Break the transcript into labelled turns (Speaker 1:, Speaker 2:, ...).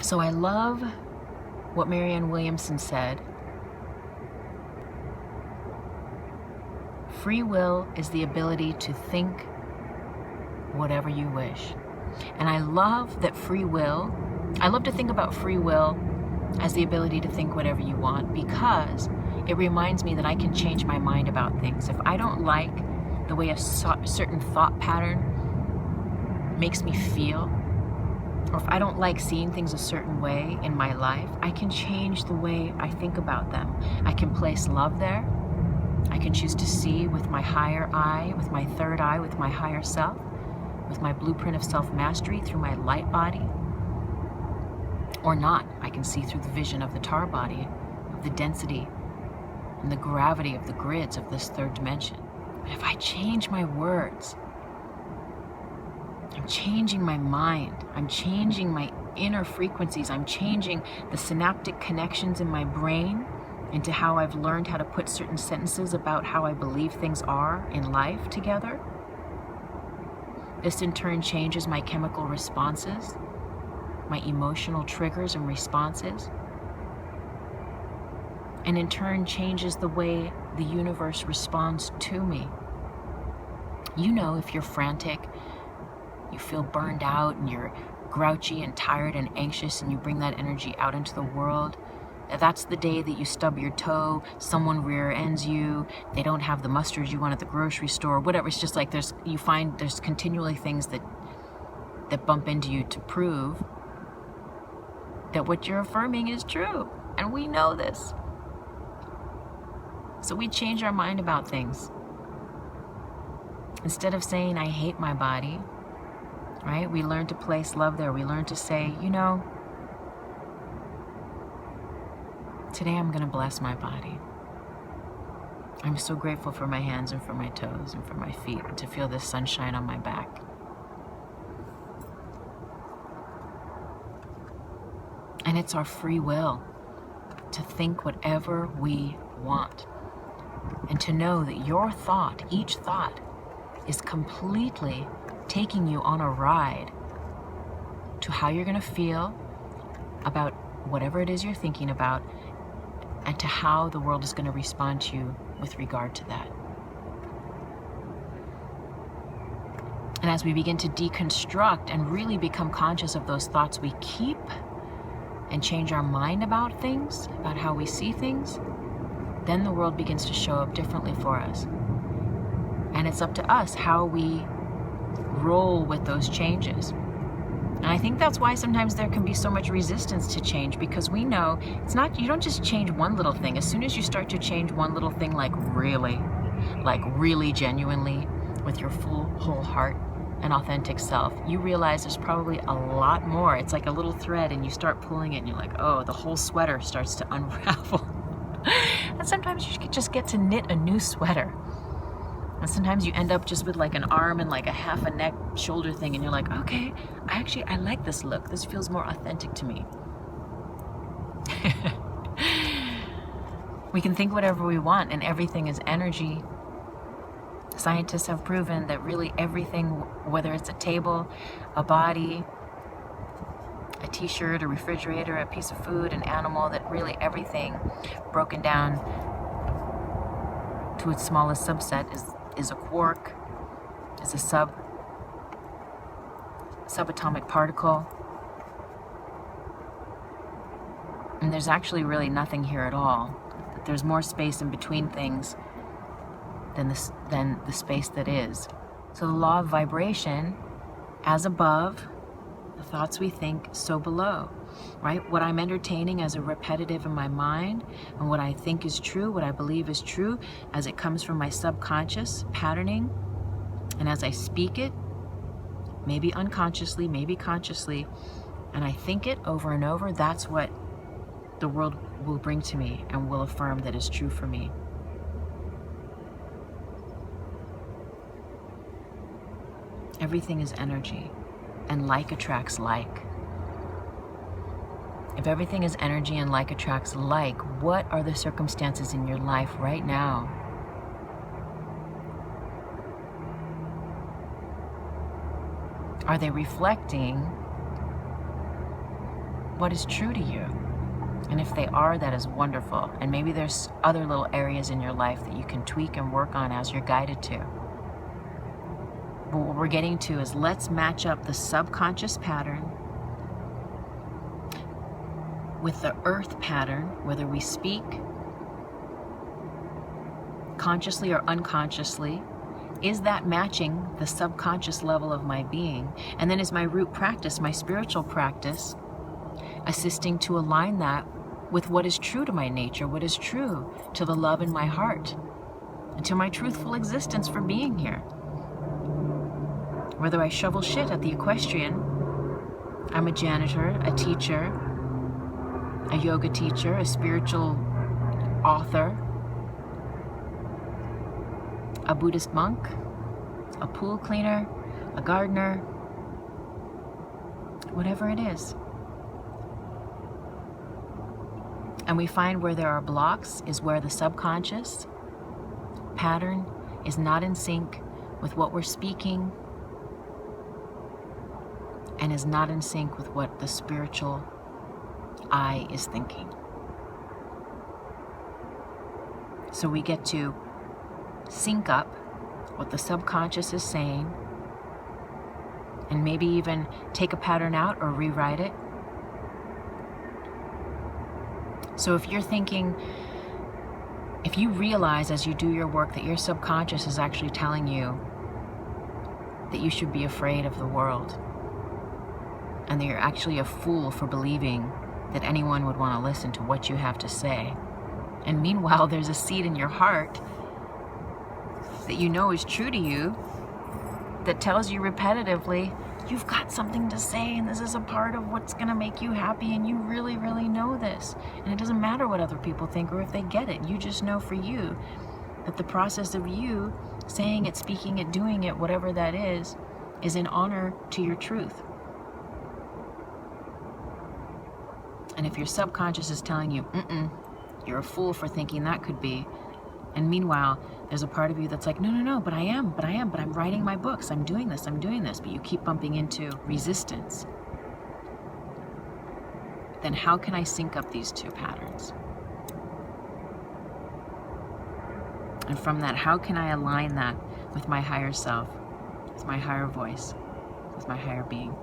Speaker 1: So I love what Marianne Williamson said. Free will is the ability to think whatever you wish. And I love that free will, I love to think about free will as the ability to think whatever you want, because it reminds me that I can change my mind about things. If I don't like the way a certain thought pattern makes me feel, or if I don't like seeing things a certain way in my life, I can change the way I think about them. I can place love there. I can choose to see with my higher eye, with my third eye, with my higher self, with my blueprint of self-mastery through my light body. Or not. I can see through the vision of the tar body, of the density and the gravity of the grids of this third dimension. But if I change my words, I'm changing my mind, I'm changing my inner frequencies, I'm changing the synaptic connections in my brain into how I've learned how to put certain sentences about how I believe things are in life together. This in turn changes my chemical responses, my emotional triggers and responses, and in turn changes the way the universe responds to me. You know, if you're frantic, you feel burned out and you're grouchy and tired and anxious, and you bring that energy out into the world, that's the day that you stub your toe, someone rear ends you, they don't have the mustard you want at the grocery store, whatever. It's just like you find there's continually things that bump into you to prove that what you're affirming is true. And we know this. So we change our mind about things. Instead of saying, I hate my body, right? We learn to place love there. We learn to say, you know, today I'm going to bless my body. I'm so grateful for my hands and for my toes and for my feet, and to feel this sunshine on my back. And it's our free will to think whatever we want. And to know that your thought, each thought, is completely taking you on a ride to how you're going to feel about whatever it is you're thinking about, and to how the world is going to respond to you with regard to that. And as we begin to deconstruct and really become conscious of those thoughts we keep, and change our mind about things, about how we see things, then the world begins to show up differently for us. And it's up to us how we roll with those changes. And I think that's why sometimes there can be so much resistance to change, because we know it's not, you don't just change one little thing. As soon as you start to change one little thing, like really genuinely, with your full, whole heart and authentic self, you realize there's probably a lot more. It's like a little thread, and you start pulling it and you're like, oh, the whole sweater starts to unravel. And sometimes you just get to knit a new sweater. And sometimes you end up just with like an arm and like a half a neck shoulder thing, and you're like, okay, I like this look. This feels more authentic to me. We can think whatever we want, and everything is energy. Scientists have proven that really everything, whether it's a table, a body, a t-shirt, a refrigerator, a piece of food, an animal, that really everything broken down to its smallest subset is a quark, is a subatomic particle. And there's actually really nothing here at all. There's more space in between things than the space that is. So the law of vibration, as above, the thoughts we think, so below, right? What I'm entertaining as a repetitive in my mind, and what I think is true, what I believe is true, as it comes from my subconscious patterning, and as I speak it, maybe unconsciously, maybe consciously, and I think it over and over, that's what the world will bring to me and will affirm that is true for me. Everything is energy, and like attracts like. If everything is energy and like attracts like, what are the circumstances in your life right now? Are they reflecting what is true to you. And if they are, that is wonderful. And maybe there's other little areas in your life that you can tweak and work on as you're guided to. But what we're getting to is, let's match up the subconscious pattern with the earth pattern, whether we speak consciously or unconsciously. Is that matching the subconscious level of my being? And then is my root practice, my spiritual practice, assisting to align that with what is true to my nature, what is true to the love in my heart, and to my truthful existence for being here? Whether I shovel shit at the equestrian, I'm a janitor, a teacher, a yoga teacher, a spiritual author, a Buddhist monk, a pool cleaner, a gardener, whatever it is. And we find where there are blocks is where the subconscious pattern is not in sync with what we're speaking and is not in sync with what the spiritual I is thinking. So we get to sync up what the subconscious is saying, and maybe even take a pattern out or rewrite it. So if you're thinking, if you realize as you do your work that your subconscious is actually telling you that you should be afraid of the world, and that you're actually a fool for believing that anyone would want to listen to what you have to say, and meanwhile there's a seed in your heart that you know is true to you that tells you repetitively, you've got something to say and this is a part of what's going to make you happy, and you really, really know this. And it doesn't matter what other people think or if they get it. You just know for you that the process of you saying it, speaking it, doing it, whatever that is in honor to your truth. And if your subconscious is telling you, you're a fool for thinking that could be, and meanwhile, there's a part of you that's like, no, but I'm writing my books, I'm doing this, but you keep bumping into resistance. Then how can I sync up these two patterns? And from that, how can I align that with my higher self, with my higher voice, with my higher being?